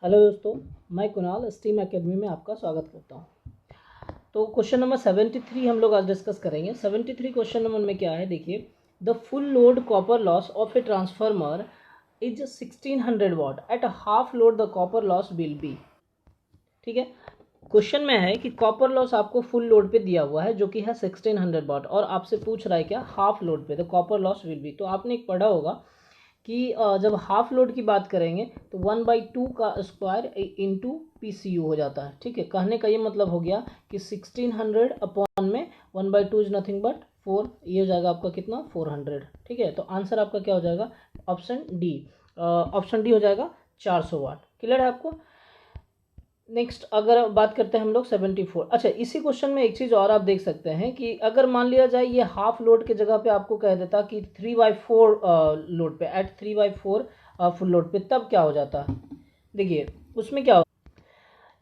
Hello दोस्तों, मैं Kunal steam academy में आपका स्वागत करता हूं। तो क्वेश्चन नंबर 73 हम लोग आज डिस्कस करेंगे। 73 क्वेश्चन नंबर में क्या है, देखिए। The full load copper loss of a transformer is 1600 watt at half load the copper loss will be. ठीक है, क्वेश्चन में है कि कॉपर लॉस आपको फुल लोड पे दिया हुआ है जो कि है 1600 वाट, और आपसे पूछ रहा है क्या, हाफ लोड पे the copper loss will B. तो आपने एक पढ़ा होगा कि जब हाफ लोड की बात करेंगे तो 1/2 का स्क्वायर इंटू PCU हो जाता है। ठीक है, कहने का ये मतलब हो गया कि 1600 अपॉन में 1/2 इज नथिंग बट 4, ये हो जाएगा आपका कितना, 400। ठीक है, तो आंसर आपका क्या हो जाएगा, ऑप्शन डी हो जाएगा 400 वाट। क्लियर है आपको। नेक्स्ट अगर बात करते हैं हम लोग 74। अच्छा, इसी क्वेश्चन में एक चीज़ और आप देख सकते हैं कि अगर मान लिया जाए ये हाफ लोड के जगह पे आपको कह देता कि 3/4 लोड पे, एट 3/4 फुल लोड पे, तब क्या हो जाता। देखिए उसमें क्या हो,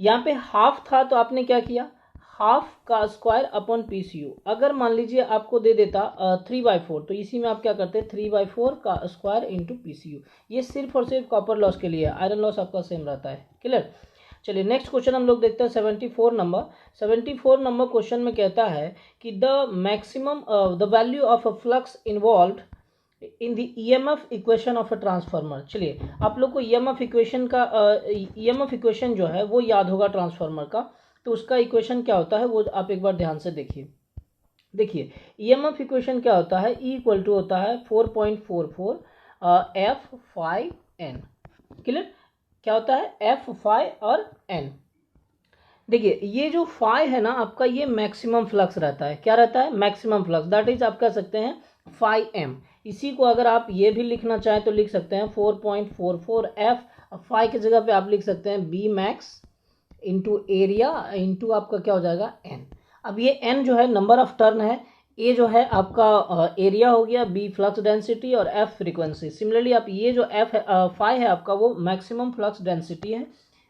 यहाँ पे हाफ था तो आपने क्या किया, हाफ का स्क्वायर अपॉन PCU। अगर मान लीजिए आपको दे देता 3/4, तो इसी में आप क्या करते, 3/4 का स्क्वायर इंटू PCU। ये सिर्फ और सिर्फ कॉपर लॉस के लिए, आयरन लॉस आपका सेम रहता है। क्लियर। चलिए नेक्स्ट क्वेश्चन हम लोग देखते हैं 74 नंबर क्वेश्चन में कहता है कि the maximum the value of a flux involved in the EMF equation of a transformer. चलिए आप लोग को EMF इक्वेशन का EMF इक्वेशन जो है वो याद होगा ट्रांसफार्मर का। तो उसका इक्वेशन क्या होता है वो आप एक बार ध्यान से देखिए EMF इक्वेशन क्या होता है, E इक्वल टू होता है 4.44 F फाई N। क्लियर, क्या होता है, F फाई और N। देखिए ये जो फाई है ना आपका, ये मैक्सिमम फ्लक्स रहता है। क्या रहता है, मैक्सिमम फ्लक्स, दैट इज आप कह सकते हैं फाई M। इसी को अगर आप ये भी लिखना चाहें तो लिख सकते हैं 4.44 F। फाई की जगह पे आप लिख सकते हैं B max into area into आपका क्या हो जाएगा N। अब ये N जो है नंबर ऑफ टर्न है, ए जो है आपका एरिया हो गया, बी फ्लक्स डेंसिटी और एफ फ्रीक्वेंसी। सिमिलरली आप ये जो एफ फाई है आपका वो मैक्सिमम फ्लक्स डेंसिटी है,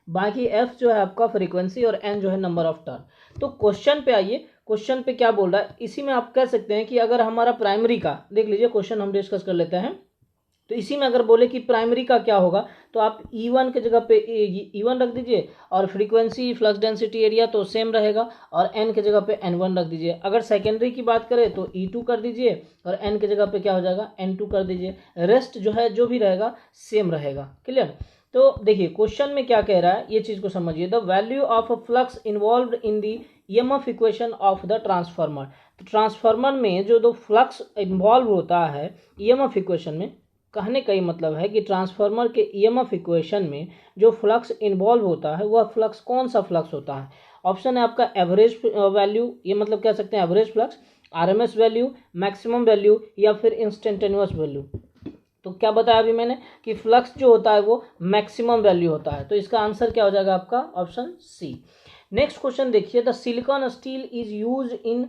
बाकी एफ जो है आपका फ्रीक्वेंसी और एन जो है नंबर ऑफ टर्न। तो क्वेश्चन पे आइए, क्वेश्चन पे क्या बोल रहा है, इसी में आप कह सकते हैं कि अगर हमारा प्राइमरी का देख लीजिए, क्वेश्चन हम डिस्कस कर लेते हैं। तो इसी में अगर बोले कि प्राइमरी का क्या होगा, तो आप E1 के जगह पे E1 रख दीजिए, और फ्रीक्वेंसी फ्लक्स डेंसिटी एरिया तो सेम रहेगा, और N के जगह पे N1 रख दीजिए। अगर सेकेंडरी की बात करें तो E2 कर दीजिए, और N के जगह पे क्या हो जाएगा, N2 कर दीजिए। रेस्ट जो है जो भी रहेगा सेम रहेगा। क्लियर। तो देखिए क्वेश्चन में क्या कह रहा है, ये चीज़ को समझिए। The value of a flux involved in the EMF equation of the transformer. तो ट्रांसफार्मर में जो दो फ्लक्स इन्वॉल्व होता है EMF इक्वेशन में, कहने का ही मतलब है कि ट्रांसफार्मर के EMF इक्वेशन में जो फ्लक्स इन्वॉल्व होता है वह फ्लक्स कौन सा फ्लक्स होता है। ऑप्शन है आपका एवरेज वैल्यू, ये मतलब कह सकते हैं average flux, RMS value, maximum value, या फिर इंस्टेंटेनियस वैल्यू। तो क्या बताया अभी मैंने कि फ्लक्स जो होता है वो मैक्सिमम वैल्यू होता है। तो इसका आंसर क्या हो जाएगा आपका, ऑप्शन सी। नेक्स्ट क्वेश्चन देखिए, the silicon steel is use in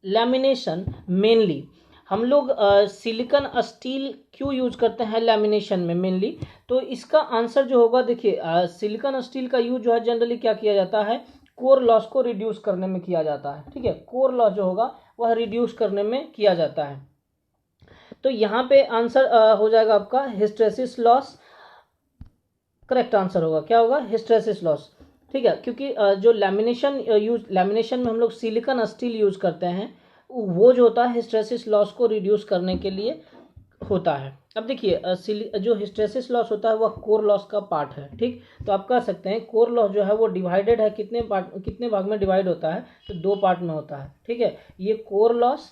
lamination mainly. हम लोग सिलिकॉन स्टील क्यों यूज करते हैं लैमिनेशन में मेनली, तो इसका आंसर जो होगा, देखिए सिलिकॉन स्टील का यूज जो है जनरली क्या किया जाता है, कोर लॉस को रिड्यूस करने में किया जाता है। ठीक है, कोर लॉस जो होगा वह रिड्यूस करने में किया जाता है। तो यहाँ पे आंसर हो जाएगा आपका हिस्टेरेसिस लॉस। करेक्ट आंसर होगा, क्या होगा, हिस्टेरेसिस लॉस। ठीक है, क्योंकि जो लैमिनेशन में हम लोग सिलिकॉन स्टील यूज करते हैं, वो जो होता है हिस्टेरेसिस लॉस को रिड्यूस करने के लिए होता है। अब देखिए जो हिस्टेरेसिस लॉस होता है वह कोर लॉस का पार्ट है। ठीक, तो आप कह सकते हैं कोर लॉस जो है वो डिवाइडेड है, कितने भाग में डिवाइड होता है, तो 2 पार्ट में होता है। ठीक है, ये कोर लॉस।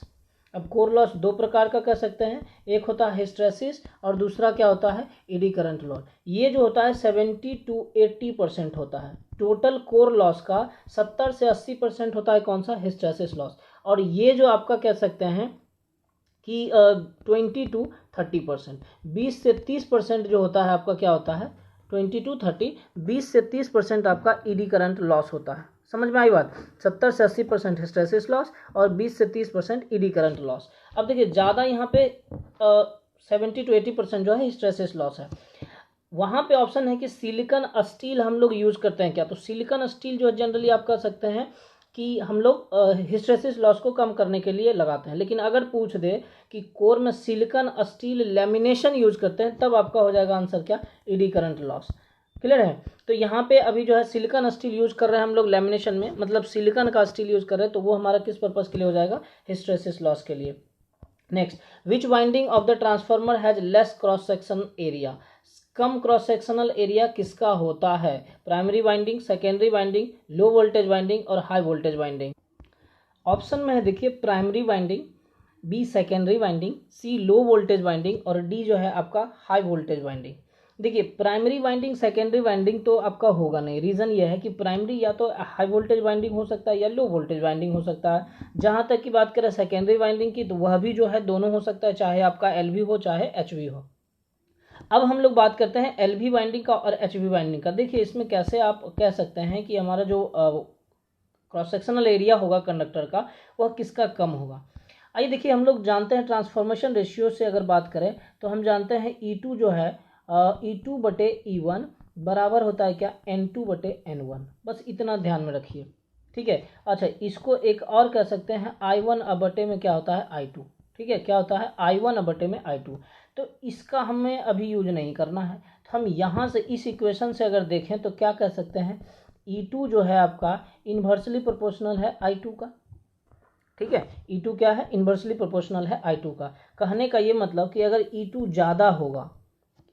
अब कोर लॉस 2 प्रकार का कह सकते हैं, एक होता है हिस्टेरेसिस और दूसरा क्या होता है, एडी करंट लॉस। ये जो होता है 70 to 80% होता है। टोटल कोर लॉस का 70 से 80% होता है कौन सा, हिस्टेरेसिस लॉस। और ये जो आपका कह सकते हैं कि 20 to 30%, 20 से 30% जो होता है आपका क्या होता है, 20 to 30, 20 से 30% आपका ईडी करंट लॉस होता है। समझ में आई बात, 70 से 80% हिस्टेरेसिस लॉस और 20 से 30% ईडी करंट लॉस। अब देखिए ज़्यादा यहाँ पे 70 to 80% जो है हिस्टेरेसिस लॉस है। वहाँ पे ऑप्शन है कि सिलिकॉन स्टील हम लोग यूज करते हैं क्या, तो सिलिकॉन स्टील जो है जनरली आप कह सकते हैं कि हम लोग हिस्टेरेसिस लॉस को कम करने के लिए लगाते हैं। लेकिन अगर पूछ दे कि कोर में सिलिकॉन स्टील लैमिनेशन यूज करते हैं, तब आपका हो जाएगा आंसर क्या, ईडी करंट लॉस। क्लियर है। तो यहाँ पे अभी जो है सिलिकॉन स्टील यूज कर रहे हैं हम लोग लेमिनेशन में, मतलब सिलिकॉन का स्टील यूज कर रहे हैं, तो वो हमारा किस पर्पज के लिए हो जाएगा, हिस्टैरिसीस लॉस के लिए। Next, which winding of the transformer has less cross section area, कम क्रॉस सेक्शनल एरिया किसका होता है, primary winding, secondary winding, low voltage winding और हाई वोल्टेज वाइंडिंग। ऑप्शन में है देखिए primary winding, B secondary winding, C low voltage winding और D जो है आपका हाई वोल्टेज वाइंडिंग। देखिए प्राइमरी वाइंडिंग सेकेंडरी वाइंडिंग तो आपका होगा नहीं, रीज़न ये है कि प्राइमरी या तो हाई वोल्टेज वाइंडिंग हो सकता है या लो वोल्टेज वाइंडिंग हो सकता है। जहाँ तक की बात करें सेकेंडरी वाइंडिंग की, तो वह भी जो है दोनों हो सकता है, चाहे आपका LV हो चाहे HV हो। अब हम लोग बात करते हैं LV वाइंडिंग का और HV वाइंडिंग का। देखिए इसमें कैसे आप कह सकते हैं कि हमारा जो क्रॉस सेक्शनल एरिया होगा कंडक्टर का, वह किसका कम होगा। आइए देखिए, हम लोग जानते हैं ट्रांसफॉर्मेशन रेशियो से अगर बात करें तो हम जानते हैं E2 जो है E2/E1 बराबर होता है क्या, N2/N1। बस इतना ध्यान में रखिए, ठीक है। अच्छा, इसको एक और कह सकते हैं I1 में क्या होता है I2, ठीक है, क्या होता है I1 में I2। तो इसका हमें अभी यूज नहीं करना है, तो हम यहाँ से इस इक्वेशन से अगर देखें तो क्या कह सकते हैं, E2 जो है आपका इन्वर्सली प्रोपोर्शनल है I2 का, ठीक है। E2 क्या है, इन्वर्सली प्रोपोर्शनल है I2 का। कहने का ये मतलब कि अगर E2 ज़्यादा होगा,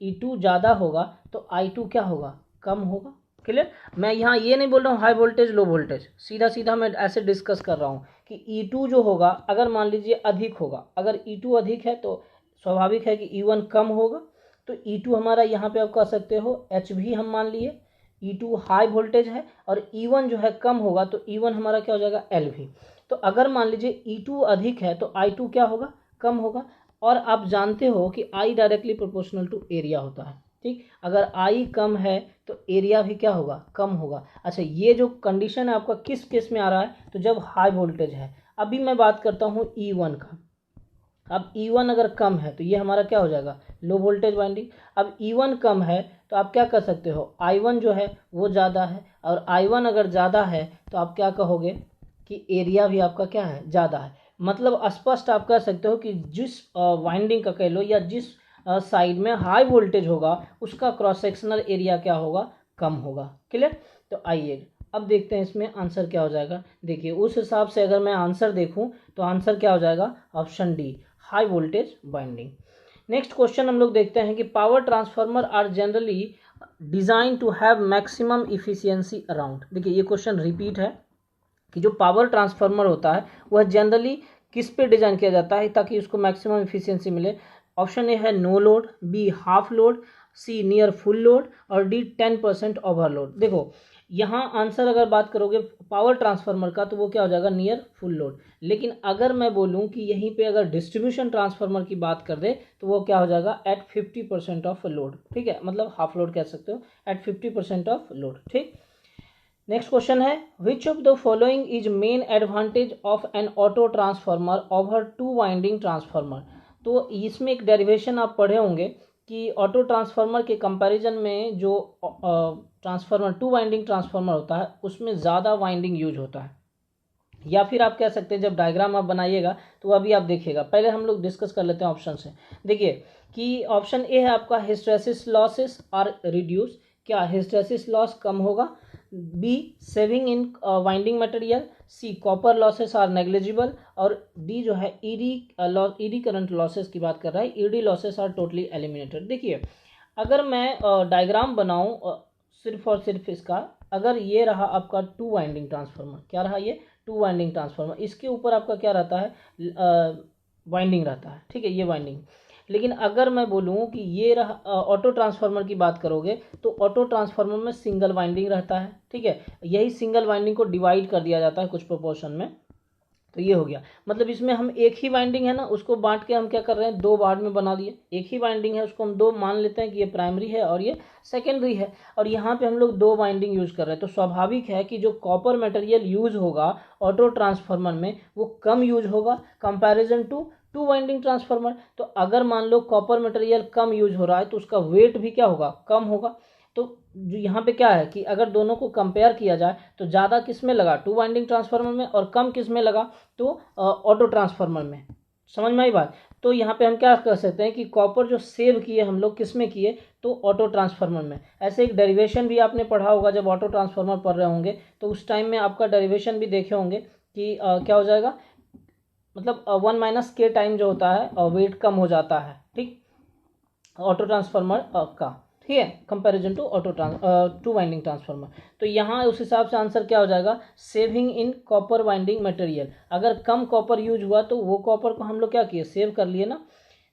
E2 ज़्यादा होगा तो I2 क्या होगा, कम होगा। क्लियर। मैं यहाँ ये नहीं बोल रहा हूँ हाई वोल्टेज लो वोल्टेज, सीधा सीधा मैं ऐसे डिस्कस कर रहा हूँ कि E2 जो होगा अगर मान लीजिए अधिक होगा, अगर E2 अधिक है तो स्वाभाविक है कि E1 कम होगा। तो E2 हमारा यहाँ पे आप कह सकते हो HV हम मान लिए, E2 हाई वोल्टेज है और E1 जो है कम होगा, तो E1 हमारा क्या हो जाएगा LV। तो अगर मान लीजिए E2 अधिक है तो I2 क्या होगा, कम होगा। और आप जानते हो कि I directly proportional to area होता है, ठीक। अगर I कम है तो एरिया भी क्या होगा, कम होगा। अच्छा, ये जो कंडीशन है आपका किस केस में आ रहा है, तो जब हाई वोल्टेज है। अभी मैं बात करता हूँ E1 का। अब E1 अगर कम है तो ये हमारा क्या हो जाएगा, लो वोल्टेज वाइंडिंग। अब E1 कम है तो आप क्या कर सकते हो, I1 जो है वो ज़्यादा है, और I1 अगर ज़्यादा है तो आप क्या कहोगे कि एरिया भी आपका क्या है, ज़्यादा है। मतलब स्पष्ट आप कह सकते हो कि जिस वाइंडिंग का कह लो या जिस साइड में हाई वोल्टेज होगा उसका क्रॉस सेक्शनल एरिया क्या होगा, कम होगा। क्लियर। तो आइए अब देखते हैं इसमें आंसर क्या हो जाएगा। देखिए उस हिसाब से अगर मैं आंसर देखूं तो आंसर क्या हो जाएगा, option D, high voltage winding. Next question हम लोग देखते हैं कि power transformer are generally design to have maximum efficiency around. देखिए ये क्वेश्चन रिपीट है कि जो पावर ट्रांसफार्मर होता है वह जनरली किस पे डिजाइन किया जाता है ताकि उसको मैक्सिमम इफिशियंसी मिले। ऑप्शन ए है no load, B half load, C near full load और डी 10% ओवरलोड। देखो यहाँ आंसर अगर बात करोगे पावर ट्रांसफार्मर का तो वो क्या हो जाएगा, नियर फुल लोड। लेकिन अगर मैं बोलूँ कि यहीं पे अगर डिस्ट्रीब्यूशन ट्रांसफार्मर की बात कर दे तो वो क्या हो जाएगा, एट 50% ऑफ लोड, ठीक है, मतलब हाफ लोड कह सकते हो, एट 50% ऑफ लोड, ठीक। नेक्स्ट क्वेश्चन है, which of the following is main advantage of N auto transformer over to winding transformer. तो इसमें एक डेरिवेशन आप पढ़े होंगे कि ऑटो ट्रांसफार्मर के कंपैरिजन में जो ट्रांसफार्मर टू वाइंडिंग ट्रांसफार्मर होता है उसमें ज़्यादा वाइंडिंग यूज होता है। या फिर आप कह सकते हैं जब डायग्राम आप बनाइएगा तो अभी आप देखिएगा, पहले हम लोग डिस्कस कर लेते हैं ऑप्शन से। देखिए कि ऑप्शन ए है आपका हिस्टैरिसीस लॉसेस आर रिड्यूस, क्या हिस्टैरिसीस लॉस कम होगा। B saving in winding material, C copper losses are negligible और डी जो है ईडी करंट लॉसेस की बात कर रहा है, eddy losses are totally eliminated. देखिए अगर मैं डायग्राम बनाऊं सिर्फ और सिर्फ इसका, अगर ये रहा आपका टू वाइंडिंग ट्रांसफार्मर, क्या रहा ये टू वाइंडिंग ट्रांसफार्मर, इसके ऊपर आपका क्या रहता है, वाइंडिंग रहता है, ठीक है, ये वाइंडिंग। लेकिन अगर मैं बोलूँ कि ये रहा ऑटो ट्रांसफार्मर की बात करोगे तो ऑटो ट्रांसफार्मर में सिंगल वाइंडिंग रहता है, ठीक है, यही सिंगल वाइंडिंग को डिवाइड कर दिया जाता है कुछ प्रोपोर्शन में। तो ये हो गया, मतलब इसमें हम एक ही वाइंडिंग है ना उसको बांट के हम क्या कर रहे हैं, दो पार्ट में बना दिए। एक ही वाइंडिंग है उसको हम दो मान लेते हैं कि ये प्राइमरी है और ये सेकेंडरी है, और यहाँ पे हम लोग दो वाइंडिंग यूज कर रहे हैं। तो स्वाभाविक है कि जो कॉपर मटेरियल यूज होगा ऑटो ट्रांसफार्मर में वो कम यूज होगा comparison to two winding transformer. तो अगर मान लो कॉपर मटेरियल कम यूज हो रहा है तो उसका वेट भी क्या होगा, कम होगा। तो जो यहाँ पे क्या है कि अगर दोनों को कंपेयर किया जाए तो ज़्यादा किस में लगा, टू वाइंडिंग ट्रांसफार्मर में, और कम किस में लगा, तो ऑटो ट्रांसफार्मर में। समझ में आई बात। तो यहाँ पे हम क्या कर सकते हैं कि कॉपर जो सेव किए हम लोग किस में किए, तो ऑटो ट्रांसफार्मर में। ऐसे एक डेरिवेशन भी आपने पढ़ा होगा जब ऑटो ट्रांसफार्मर पढ़ रहे होंगे, तो उस टाइम में आपका डेरिवेशन भी देखे होंगे कि क्या हो जाएगा, मतलब 1 - k टाइम जो होता है वेट कम हो जाता है, ठीक, ऑटो ट्रांसफार्मर का, ठीक है, comparison to two winding transformer. तो यहाँ उस हिसाब से आंसर क्या हो जाएगा, saving in copper winding material. अगर कम कॉपर यूज हुआ तो वो कॉपर को हम लोग क्या किए, सेव कर लिए ना,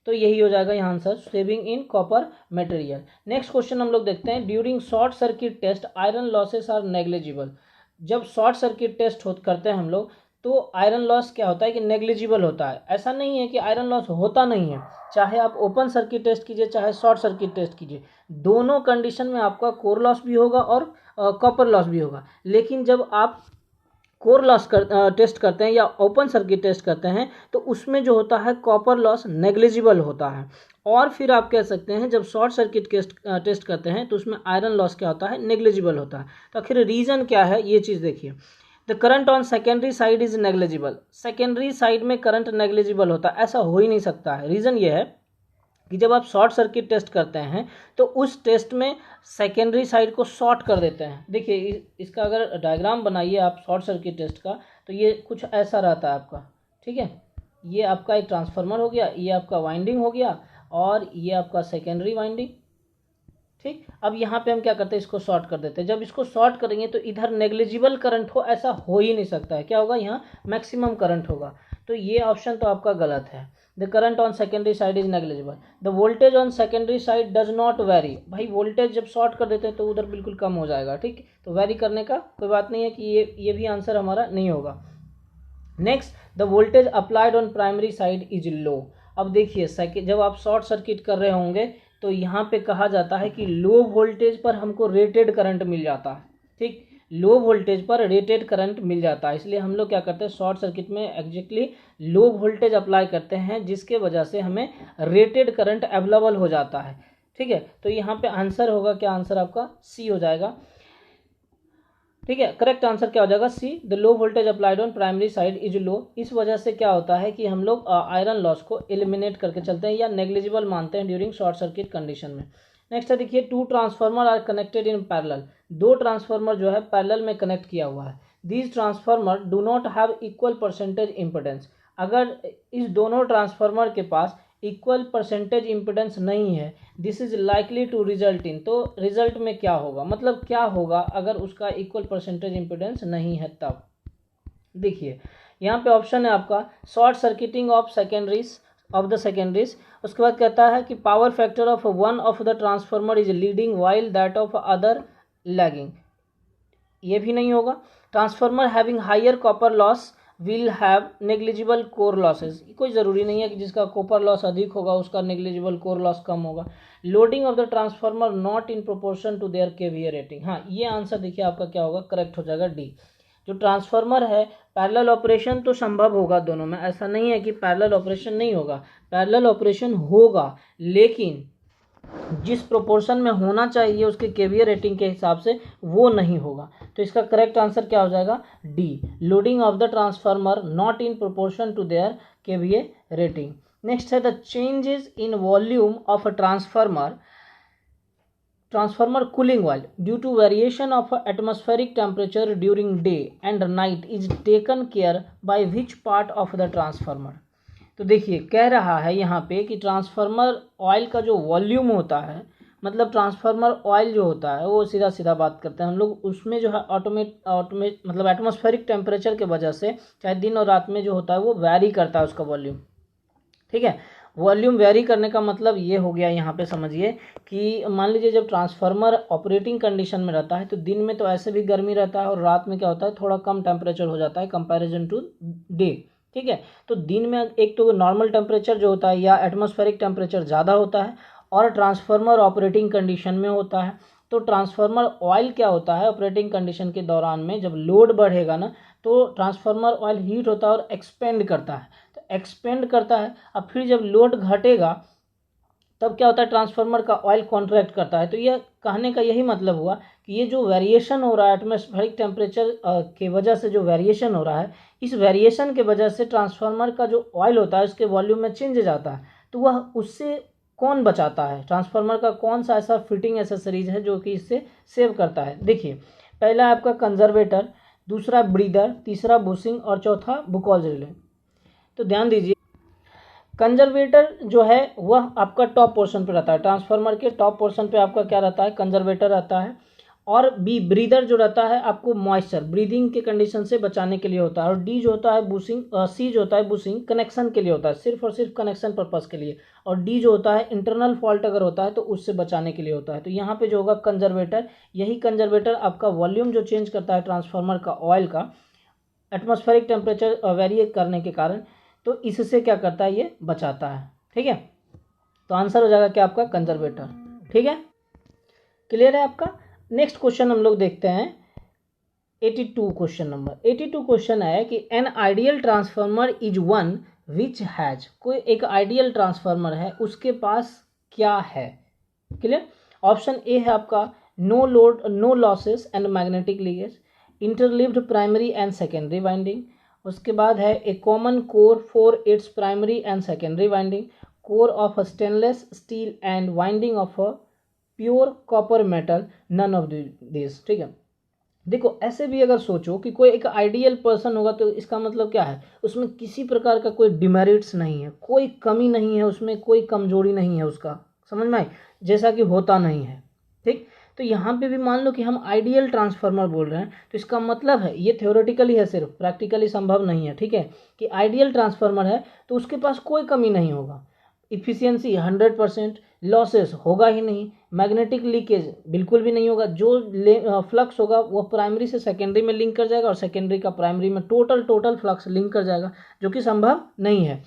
तो यही हो जाएगा यहाँ answer, saving in copper material. Next question हम लोग देखते हैं, during short circuit test iron losses are negligible. जब शॉर्ट सर्किट टेस्ट करते हैं हम लोग, तो आयरन लॉस क्या होता है कि नेग्लिजिबल होता है। ऐसा नहीं है कि आयरन लॉस होता नहीं है, चाहे आप ओपन सर्किट टेस्ट कीजिए चाहे शॉर्ट सर्किट टेस्ट कीजिए, दोनों कंडीशन में आपका कोर लॉस भी होगा और कॉपर लॉस भी होगा। लेकिन जब आप कोर लॉस टेस्ट करते हैं या ओपन सर्किट टेस्ट करते हैं, तो उसमें जो होता है कॉपर लॉस नेग्लिजिबल होता है। और फिर आप कह सकते हैं जब शॉर्ट सर्किट टेस्ट करते हैं तो उसमें आयरन लॉस क्या होता है, नेग्लिजिबल होता है। तो आखिर रीज़न क्या है, ये चीज़ देखिए। The current on secondary side is negligible. Secondary side में करंट नेग्लिजिबल होता है, ऐसा हो ही नहीं सकता है। रीज़न ये है कि जब आप शॉर्ट सर्किट टेस्ट करते हैं तो उस टेस्ट में सेकेंडरी साइड को शॉर्ट कर देते हैं। देखिए इसका अगर डायग्राम बनाइए आप शॉर्ट सर्किट टेस्ट का, तो ये कुछ ऐसा रहता है आपका, ठीक है, ये आपका एक ट्रांसफार्मर हो गया, ये आपका वाइंडिंग हो गया और ये आपका सेकेंडरी वाइंडिंग, ठीक। अब यहाँ पे हम क्या करते हैं, इसको शॉर्ट कर देते हैं। जब इसको शॉर्ट करेंगे तो इधर नेग्लिजिबल करंट हो, ऐसा हो ही नहीं सकता है। क्या होगा, यहाँ मैक्सिमम करंट होगा। तो ये ऑप्शन तो आपका गलत है। The current on secondary side is negligible. The voltage on secondary side does not very. भाई वोल्टेज जब शॉर्ट कर देते हैं तो उधर बिल्कुल कम हो जाएगा, ठीक। तो वेरी करने का कोई बात नहीं है कि ये भी आंसर हमारा नहीं होगा। Next, the voltage applied on primary side is लो। अब देखिए जब आप शॉर्ट सर्किट कर रहे होंगे तो यहाँ पे कहा जाता है कि लो वोल्टेज पर हमको रेटेड करंट मिल जाता है, ठीक। लो वोल्टेज पर रेटेड करंट मिल जाता है, इसलिए हम लोग क्या करते हैं, शॉर्ट सर्किट में एग्जैक्टली लो वोल्टेज अप्लाई करते हैं, जिसके वजह से हमें रेटेड करंट अवेलेबल हो जाता है, ठीक है। तो यहाँ पे आंसर होगा क्या, आंसर आपका सी हो जाएगा, ठीक है। करेक्ट आंसर क्या हो जाएगा, C. The low voltage applied on primary side is low. इस वजह से क्या होता है कि हम लोग आयरन लॉस को एलिमिनेट करके चलते हैं या नेग्लिजिबल मानते हैं ड्यूरिंग शॉर्ट सर्किट कंडीशन में। नेक्स्ट है देखिए, two transformer are connected in parallel. दो ट्रांसफार्मर जो है पैरेलल में कनेक्ट किया हुआ है। These transformer do not have equal percentage impedance. अगर इस दोनों ट्रांसफार्मर के पास इक्वल परसेंटेज इम्पिडेंस नहीं है, this is likely to result in. तो रिजल्ट में क्या होगा, मतलब क्या होगा अगर उसका इक्वल परसेंटेज इम्पिडेंस नहीं है तब। देखिए यहाँ पे ऑप्शन है आपका short circuiting of the secondaries. उसके बाद कहता है कि power factor of one of the transformer is leading while that of other lagging. ये भी नहीं होगा। Transformer having higher copper loss will have negligible core losses. कोई ज़रूरी नहीं है कि जिसका कॉपर लॉस अधिक होगा उसका नेग्लिजिबल कोर लॉस कम होगा। Loading of the transformer not in proportion to their KVA rating. हाँ, ये आंसर देखिए आपका क्या होगा, करेक्ट हो जाएगा डी। जो ट्रांसफार्मर है पैरेलल ऑपरेशन तो संभव होगा दोनों में, ऐसा नहीं है कि पैरेलल ऑपरेशन नहीं होगा, पैरेलल ऑपरेशन होगा, लेकिन जिस प्रोपोर्शन में होना चाहिए उसके केवीए रेटिंग के हिसाब से वो नहीं होगा। तो इसका करेक्ट आंसर क्या हो जाएगा, D. Loading of the transformer not in proportion to their KVA rating. Next है the changes in volume of a transformer cooling oil due to variation of atmospheric temperature during day and night is taken care by which part of the transformer। तो देखिए कह रहा है यहाँ पे कि transformer oil का जो वॉल्यूम होता है, मतलब ट्रांसफार्मर ऑयल जो होता है वो सीधा सीधा बात करते हैं हम लोग, उसमें जो है ऑटोमेट मतलब एटमॉस्फेरिक टेम्परेचर के वजह से चाहे दिन और रात में जो होता है वो वैरी करता है उसका वॉल्यूम, ठीक है। वॉल्यूम वेरी करने का मतलब ये हो गया यहाँ पे समझिए कि मान लीजिए जब ट्रांसफार्मर ऑपरेटिंग कंडीशन में रहता है तो दिन में तो ऐसे भी गर्मी रहता है और रात में क्या होता है थोड़ा कम टेम्परेचर हो जाता है कंपैरिजन टू डे, ठीक है। तो दिन में एक तो नॉर्मल टेम्परेचर जो होता है या एटमॉस्फेरिक टेम्परेचर ज़्यादा होता है और ट्रांसफार्मर ऑपरेटिंग कंडीशन में होता है। तो ट्रांसफार्मर ऑयल क्या होता है ऑपरेटिंग कंडीशन के दौरान में जब लोड बढ़ेगा ना तो ट्रांसफार्मर ऑयल हीट होता है और एक्सपेंड करता है, तो एक्सपेंड करता है। अब फिर जब लोड घटेगा तब क्या होता है ट्रांसफार्मर का ऑयल कॉन्ट्रैक्ट करता है। तो यह कहने का यही मतलब हुआ कि ये जो वेरिएशन हो रहा है एटमॉस्फेरिक टेम्परेचर के वजह से जो वेरिएशन हो रहा है, इस वेरिएशन के वजह से ट्रांसफार्मर का जो ऑयल होता है उसके वॉल्यूम में चेंजेज आता है, तो वह उससे कौन बचाता है, ट्रांसफार्मर का कौन सा ऐसा फिटिंग एसेसरीज है जो कि इससे सेव करता है। देखिए, पहला है आपका कंजर्वेटर, दूसरा ब्रीदर, तीसरा बुशिंग और चौथा बुकॉज रिले। तो ध्यान दीजिए, कंजर्वेटर जो है वह आपका टॉप पोर्शन पे रहता है, ट्रांसफार्मर के टॉप पोर्शन पे आपका क्या रहता है, कंजर्वेटर रहता है। और बी ब्रीदर जो रहता है आपको मॉइस्चर ब्रीदिंग के कंडीशन से बचाने के लिए होता है। और डी जो होता है बुशिंग, सी जो होता है बुशिंग कनेक्शन के लिए होता है, सिर्फ और सिर्फ कनेक्शन पर्पस के लिए। और डी जो होता है इंटरनल फॉल्ट अगर होता है तो उससे बचाने के लिए होता है। तो यहाँ पे जो होगा कंजर्वेटर, यही कंजर्वेटर आपका वॉल्यूम जो चेंज करता है ट्रांसफार्मर का ऑयल का एटमॉस्फेरिक टेम्परेचर वेरी करने के कारण, तो इससे क्या करता है, ये बचाता है। ठीक है, तो आंसर हो जाएगा क्या आपका कंजर्वेटर। ठीक है, क्लियर है आपका। नेक्स्ट क्वेश्चन हम लोग देखते हैं 82 क्वेश्चन नंबर। 82 क्वेश्चन है कि an ideal transformer is one which has, कोई एक आइडियल ट्रांसफार्मर है उसके पास क्या है। क्लियर। ऑप्शन ए है आपका no load, no losses and magnetic leakage, interleaved primary and secondary winding. उसके बाद है A common core for its primary and secondary winding, core of stainless steel and winding of a pure copper metal, none of this. ठीक है, देखो ऐसे भी अगर सोचो कि कोई एक आइडियल पर्सन होगा तो इसका मतलब क्या है, उसमें किसी प्रकार का कोई डिमेरिट्स नहीं है, कोई कमी नहीं है, उसमें कोई कमजोरी नहीं है उसका, समझ में आई, जैसा कि होता नहीं है। ठीक, तो यहाँ पे भी मान लो कि हम आइडियल ट्रांसफार्मर बोल रहे हैं, तो इसका मतलब है ये थ्योरेटिकली है, सिर्फ प्रैक्टिकली संभव नहीं है। ठीक है, कि आइडियल ट्रांसफार्मर है तो उसके पास कोई कमी नहीं होगा, इफिशियंसी 100%, लॉसेस होगा ही नहीं, मैग्नेटिक लीकेज बिल्कुल भी नहीं होगा, जो फ्लक्स होगा वो प्राइमरी से सेकेंडरी में लिंक कर जाएगा और सेकेंडरी का प्राइमरी में टोटल फ्लक्स लिंक कर जाएगा, जो कि संभव नहीं है।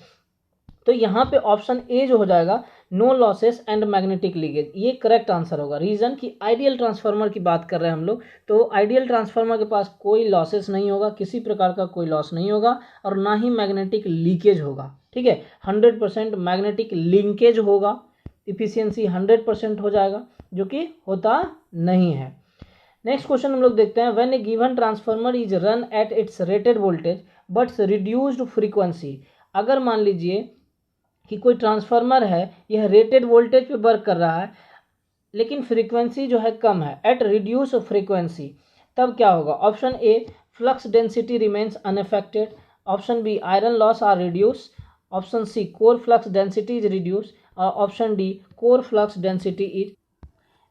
तो यहाँ पे ऑप्शन ए जो हो जाएगा no losses and magnetic leakage, ये करेक्ट आंसर होगा। रीजन कि आइडियल ट्रांसफार्मर की बात कर रहे हैं हम लोग, तो आइडियल ट्रांसफार्मर के पास कोई लॉसेस नहीं होगा, किसी प्रकार का कोई लॉस नहीं होगा और ना ही मैग्नेटिक लीकेज होगा। ठीक है, 100% मैग्नेटिक लिंकेज होगा, इफिशियंसी 100% हो जाएगा, जो कि होता नहीं है। नेक्स्ट क्वेश्चन हम लोग देखते हैं, when A given transformer is run at its rated voltage but reduced frequency, अगर मान लीजिए कि कोई ट्रांसफार्मर है, यह रेटेड वोल्टेज पे वर्क कर रहा है लेकिन फ्रीक्वेंसी जो है कम है, एट रिड्यूस फ्रीक्वेंसी, तब क्या होगा। Option A flux density remains unaffected, option B iron loss are reduce, option C core flux density is reduce और option D core flux density is.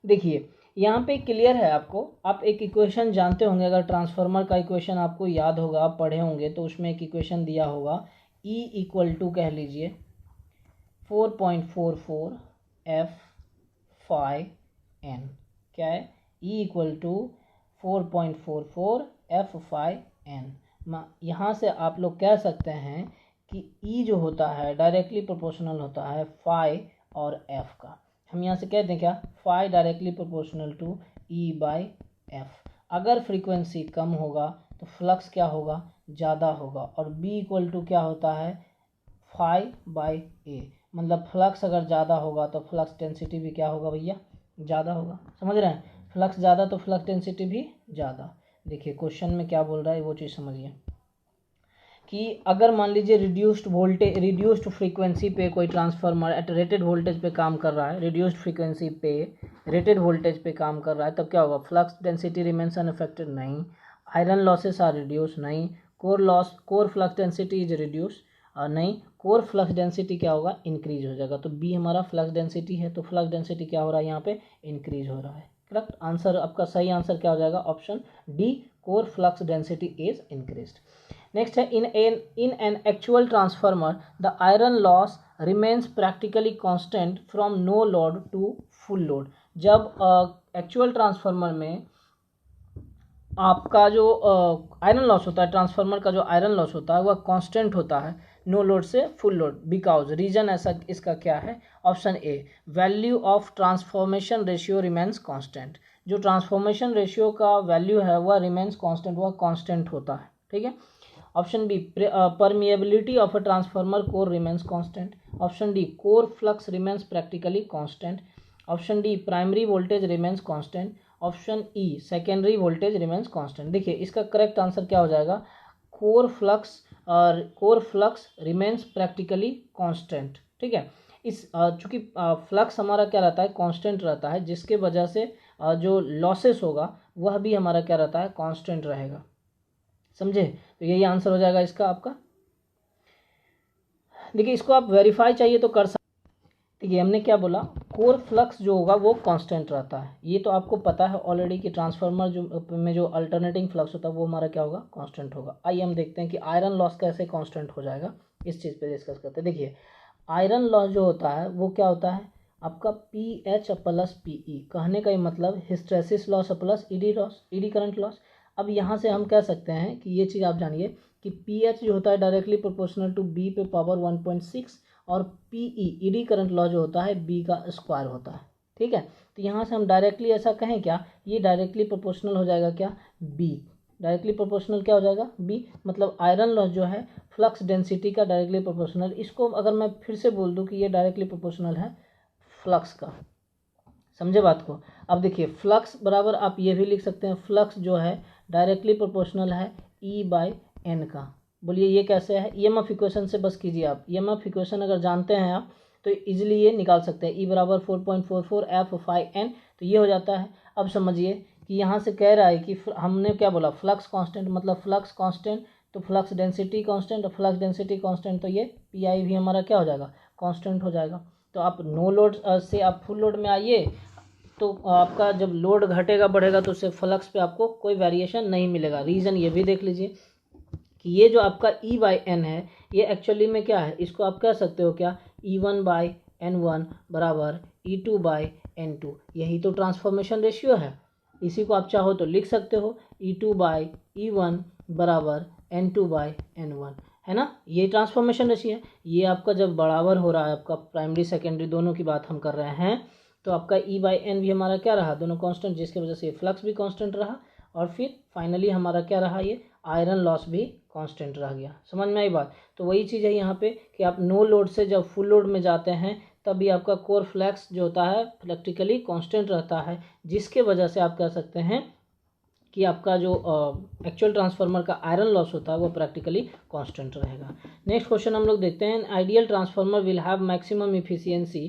देखिए यहाँ पे क्लियर है आपको, आप एक इक्वेशन जानते होंगे, अगर ट्रांसफार्मर का इक्वेशन आपको याद होगा, आप पढ़े होंगे तो उसमें एक इक्वेशन दिया होगा, E इक्वल टू कह लीजिए 4.44 F phi n, क्या है, E equal to 4.44 F phi n। यहाँ से आप लोग कह सकते हैं कि E जो होता है डायरेक्टली प्रोपोर्शनल होता है phi और F का, हम यहाँ से कहते हैं क्या, phi directly proportional to E by F। अगर फ्रीक्वेंसी कम होगा तो फ्लक्स क्या होगा, ज़्यादा होगा, और B इक्वल टू क्या होता है, phi बाई A, मतलब फ्लक्स अगर ज़्यादा होगा तो फ्लक्स डेंसिटी भी क्या होगा भैया, ज़्यादा होगा। समझ रहे हैं, फ्लक्स ज़्यादा तो फ्लक्स डेंसिटी भी ज़्यादा। देखिए क्वेश्चन में क्या बोल रहा है वो चीज़ समझिए, कि अगर मान लीजिए रिड्यूस्ड फ्रीक्वेंसी पे कोई ट्रांसफार्मर एट रेटेड वोल्टेज पे काम कर रहा है, रिड्यूस्ड फ्रीक्वेंसी पे रेटेड वोल्टेज पे काम कर रहा है, तब क्या होगा, फ्लक्स डेंसिटी रिमेन्स अनअफेक्टेड, नहीं, आयरन लॉसेस आर रिड्यूस, नहीं, core flux density is reduce, नहीं, कोर फ्लक्स डेंसिटी क्या होगा, इंक्रीज हो जाएगा। तो बी हमारा फ्लक्स डेंसिटी है, तो फ्लक्स डेंसिटी क्या हो रहा है यहाँ पे, इंक्रीज हो रहा है। करेक्ट आंसर आपका, सही आंसर क्या हो जाएगा, option D, core flux density is increased. Next है, in an actual transformer the iron loss remains practically constant from no load to full load. जब एक्चुअल ट्रांसफार्मर में आपका जो आयरन लॉस होता है, ट्रांसफार्मर का जो आयरन लॉस होता है वह कांस्टेंट होता है नो लोड से फुल लोड, बिकॉज रीजन ऐसा इसका क्या है, option A value of transformation ratio remains constant, जो ट्रांसफॉर्मेशन रेशियो का वैल्यू है वह रिमेन्स कांस्टेंट, वह कांस्टेंट होता है। ठीक है, option B permeability of a transformer core remains constant, option D core flux remains practically constant, option D primary voltage remains constant, option E secondary voltage remains constant. देखिए इसका correct answer क्या हो जाएगा, core flux remains practically constant. ठीक है, इस चूँकि flux हमारा क्या रहता है, कांस्टेंट रहता है, जिसके वजह से जो लॉसेस होगा वह भी हमारा क्या रहता है, कांस्टेंट रहेगा। समझे? तो यही आंसर हो जाएगा इसका आपका। देखिए इसको आप वेरीफाई चाहिए तो कर सकते। देखिए हमने क्या बोला, कोर फ्लक्स जो होगा वो कांस्टेंट रहता है, ये तो आपको पता है ऑलरेडी कि ट्रांसफार्मर जो में जो अल्टरनेटिंग फ्लक्स होता है वो हमारा क्या होगा, कांस्टेंट होगा। आइए हम देखते हैं कि आयरन लॉस कैसे कांस्टेंट हो जाएगा, इस चीज़ पे डिस्कस करते हैं। देखिए आयरन लॉस जो होता है वो क्या होता है आपका, PH प्लस PE। कहने का ये मतलब hysteresis loss plus ED loss, ED current loss. अब यहाँ से हम कह सकते हैं कि ये चीज़ आप जानिए कि PH जो होता है डायरेक्टली प्रोपोर्शनल टू B पे पावर 1.6 और PE ED करंट लॉ जो होता है B का स्क्वायर होता है। ठीक है, तो यहाँ से हम डायरेक्टली ऐसा कहें क्या, ये डायरेक्टली प्रोपोर्शनल हो जाएगा क्या, B। डायरेक्टली प्रोपोर्शनल क्या हो जाएगा, B। मतलब आयरन लॉस जो है फ्लक्स डेंसिटी का डायरेक्टली प्रोपोर्शनल। इसको अगर मैं फिर से बोल दूँ कि ये डायरेक्टली प्रोपोर्शनल है फ्लक्स का। समझे बात को? अब देखिए फ्लक्स बराबर आप ये भी लिख सकते हैं, फ्लक्स जो है डायरेक्टली प्रोपोर्शनल है E/N का। बोलिए ये कैसे है, EMF इक्वेशन से बस कीजिए आप। EMF इक्वेशन अगर जानते हैं आप तो इजीली ये निकाल सकते हैं, E बराबर 4.44 F/N। तो ये हो जाता है। अब समझिए कि यहाँ से कह रहा है कि हमने क्या बोला, फ्लक्स कांस्टेंट, मतलब फ्लक्स कांस्टेंट तो फ्लक्स डेंसिटी कांस्टेंट, और फ्लक्स डेंसिटी कांस्टेंट तो ये PI भी हमारा क्या हो जाएगा, कांस्टेंट हो जाएगा। तो आप नो लोड से आप फुल लोड में आइए तो आपका जब लोड घटेगा बढ़ेगा तो उससे फ्लक्स पे आपको कोई वेरिएशन नहीं मिलेगा। रीज़न ये भी देख लीजिए कि ये जो आपका E/N है ये एक्चुअली में क्या है, इसको आप कह सकते हो क्या, E1/N1 बराबर E2/N2। यही तो ट्रांसफॉर्मेशन रेशियो है। इसी को आप चाहो तो लिख सकते हो E2/E1 बराबर N2/N1, है ना। ये ट्रांसफॉर्मेशन रेशियो है। ये आपका जब बराबर हो रहा है, आपका प्राइमरी सेकेंडरी दोनों की बात हम कर रहे हैं, तो आपका E/N भी हमारा क्या रहा, दोनों कांस्टेंट, जिसकी वजह से ये फ्लक्स भी कांस्टेंट रहा, और फिर फाइनली हमारा क्या रहा, ये आयरन लॉस भी कांस्टेंट रह गया। समझ में आई बात? तो वही चीज़ है यहाँ पे कि आप नो लोड से जब फुल लोड में जाते हैं तब भी आपका कोर फ्लक्स जो होता है प्रैक्टिकली कांस्टेंट रहता है, जिसके वजह से आप कह सकते हैं कि आपका जो एक्चुअल ट्रांसफार्मर का आयरन लॉस होता है वो प्रैक्टिकली कांस्टेंट रहेगा। नेक्स्ट क्वेश्चन हम लोग देखते हैं, ideal transformer will have maximum efficiency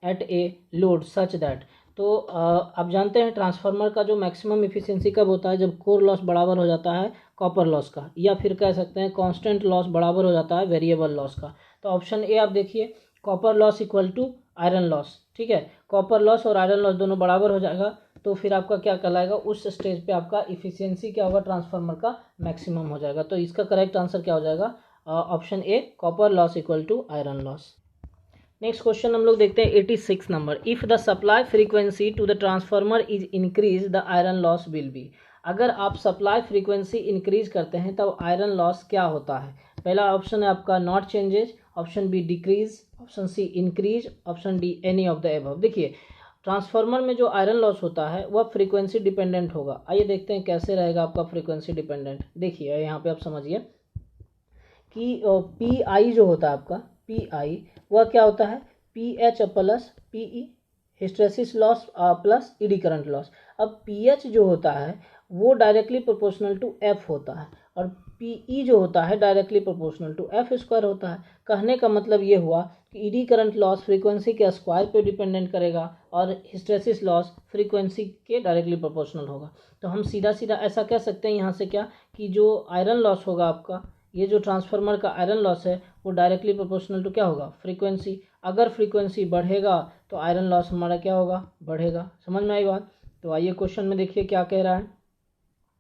at a load such that. तो आप जानते हैं ट्रांसफार्मर का जो मैक्सिमम इफिशियंसी कब होता है, जब कोर लॉस बराबर हो जाता है कॉपर लॉस का, या फिर कह सकते हैं कांस्टेंट लॉस बराबर हो जाता है वेरिएबल लॉस का। तो ऑप्शन ए आप देखिए, copper loss equal to iron loss. ठीक है, कॉपर लॉस और आयरन लॉस दोनों बराबर हो जाएगा तो फिर आपका क्या कहलाएगा, उस स्टेज पे आपका इफिशियंसी क्या होगा, ट्रांसफार्मर का मैक्सिमम हो जाएगा। तो इसका करेक्ट आंसर क्या हो जाएगा, option A, copper loss equal to iron loss. Next question हम लोग देखते हैं 86 number, if the supply frequency to the transformer is increase the iron loss will be. अगर आप सप्लाई फ्रीक्वेंसी इंक्रीज करते हैं तब आयरन लॉस क्या होता है। पहला ऑप्शन है आपका not changes, option B decrease, option C increase, option D any of the above. देखिए ट्रांसफार्मर में जो आयरन लॉस होता है वह फ्रीक्वेंसी डिपेंडेंट होगा। आइए देखते हैं कैसे रहेगा आपका फ्रीक्वेंसी डिपेंडेंट। देखिए यहाँ पे आप समझिए कि PI जो होता है आपका, PI वह क्या होता है, PH plus PE, hysteresis loss plus ED current loss. अब PH जो होता है वो डायरेक्टली प्रोपोर्शनल टू F होता है, और PE जो होता है directly proportional to F square होता है। कहने का मतलब ये हुआ कि ED करंट लॉस फ्रीक्वेंसी के स्क्वायर पे डिपेंडेंट करेगा और हिस्टैरिसीस लॉस फ्रीक्वेंसी के डायरेक्टली प्रोपोर्शनल होगा। तो हम सीधा सीधा ऐसा कह सकते हैं यहाँ से क्या, कि जो आयरन लॉस होगा आपका, ये जो ट्रांसफार्मर का आयरन लॉस है वो डायरेक्टली प्रोपोर्शनल टू क्या होगा, फ्रीक्वेंसी। अगर फ्रीक्वेंसी बढ़ेगा तो आयरन लॉस हमारा क्या होगा, बढ़ेगा। समझ में आई बात? तो आइए क्वेश्चन में देखिए क्या कह रहा है।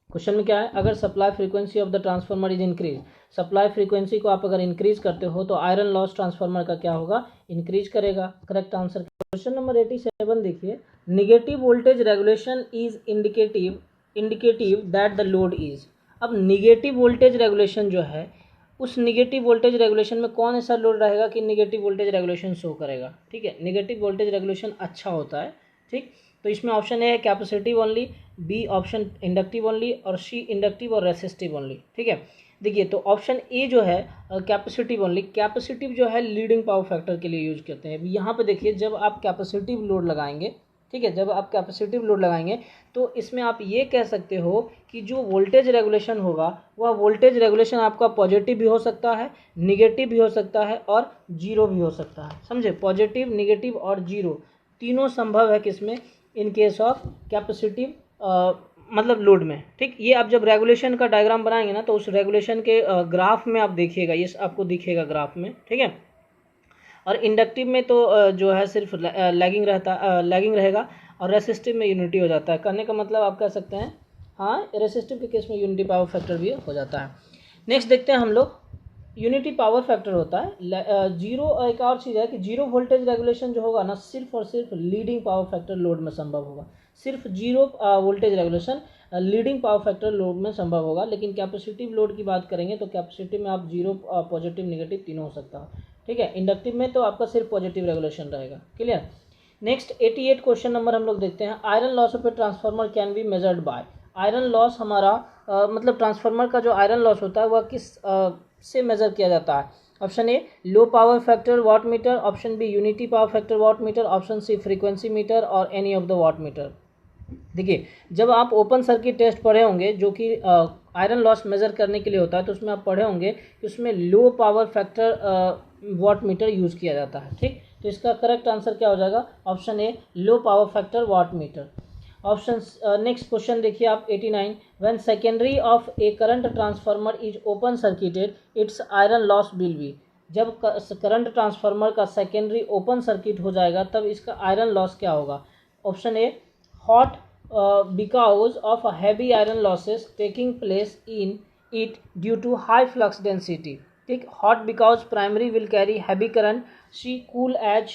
क्वेश्चन में क्या है, अगर supply frequency of the transformer is increase, supply frequency को आप अगर इंक्रीज करते हो तो आयरन लॉस ट्रांसफार्मर का क्या होगा, इंक्रीज करेगा। Correct answer. क्वेश्चन नंबर 87 देखिए, negative voltage regulation is indicative that the load is. अब निगेटिव वोल्टेज रेगुलेशन जो है, उस निगेटिव वोल्टेज रेगुलेशन में कौन ऐसा लोड रहेगा कि निगेटिव वोल्टेज रेगुलेशन शो करेगा। ठीक है, निगेटिव वोल्टेज रेगुलेशन अच्छा होता है। ठीक, तो इसमें ऑप्शन ए है capacitive only, B option inductive only, और सी इंडक्टिव और रेसिस्टिव ओनली। ठीक है, देखिए तो ऑप्शन ए जो है कैपेसिटिव ओनली, कैपेसिटिव जो है लीडिंग पावर फैक्टर के लिए यूज करते हैं। यहाँ पे देखिए जब आप कैपेसिटिव लोड लगाएंगे, ठीक है। जब आप कैपेसिटिव लोड लगाएंगे तो इसमें आप ये कह सकते हो कि जो वोल्टेज रेगुलेशन होगा वह वोल्टेज रेगुलेशन आपका पॉजिटिव भी हो सकता है, निगेटिव भी हो सकता है और जीरो भी हो सकता है। समझे, पॉजिटिव, निगेटिव और जीरो तीनों संभव है किसमें, इन केस ऑफ कैपेसिटिव मतलब लोड में। ठीक, ये आप जब रेगुलेशन का डायग्राम बनाएंगे ना तो उस रेगुलेशन के ग्राफ में आप देखिएगा, ये आपको दिखेगा ग्राफ में। ठीक है, और इंडक्टिव में तो जो है सिर्फ लैगिंग रहेगा और रेसिस्टिव में यूनिटी हो जाता है। करने का मतलब आप कह सकते हैं हाँ, रेसिस्टिव के केस में यूनिटी पावर फैक्टर भी हो जाता है। नेक्स्ट देखते हैं हम लोग, यूनिटी पावर फैक्टर होता है जीरो। एक और चीज़ है कि जीरो वोल्टेज रेगुलेशन जो होगा ना सिर्फ और सिर्फ लीडिंग पावर फैक्टर लोड में संभव होगा। सिर्फ zero voltage regulation leading power factor load में संभव होगा। लेकिन कैपेसिटिव लोड की बात करेंगे तो कैपेसिटिव में आप जीरो, पॉजिटिव, निगेटिव तीनों हो सकता है। ठीक है, इंडक्टिव में तो आपका सिर्फ पॉजिटिव रेगुलेशन रहेगा। क्लियर। नेक्स्ट 88 क्वेश्चन नंबर हम लोग देखते हैं, iron loss of a transformer can be measured by. Iron loss हमारा मतलब ट्रांसफार्मर का जो आयरन लॉस होता है वह किस से मेजर किया जाता है। Option A low power factor watt meter, option B unity power factor watt meter, option C frequency meter और any of the watt meter. देखिए, जब आप ओपन सर्किट टेस्ट पढ़े होंगे जो कि आयरन लॉस मेजर करने के लिए होता है तो उसमें आप पढ़े होंगे कि उसमें low power factor watt meter use किया जाता है। ठीक, तो इसका करेक्ट आंसर क्या हो जाएगा, option A low power factor watt meter. Option next question देखिए आप 89, when secondary of a current transformer is open circuited its iron loss will be. जब करंट ट्रांसफार्मर का सेकेंडरी ओपन सर्किट हो जाएगा तब इसका आयरन लॉस क्या होगा। Option A hot because of heavy iron losses taking place in it due to high flux density. ठीक, hot because primary will carry heavy current, C cool as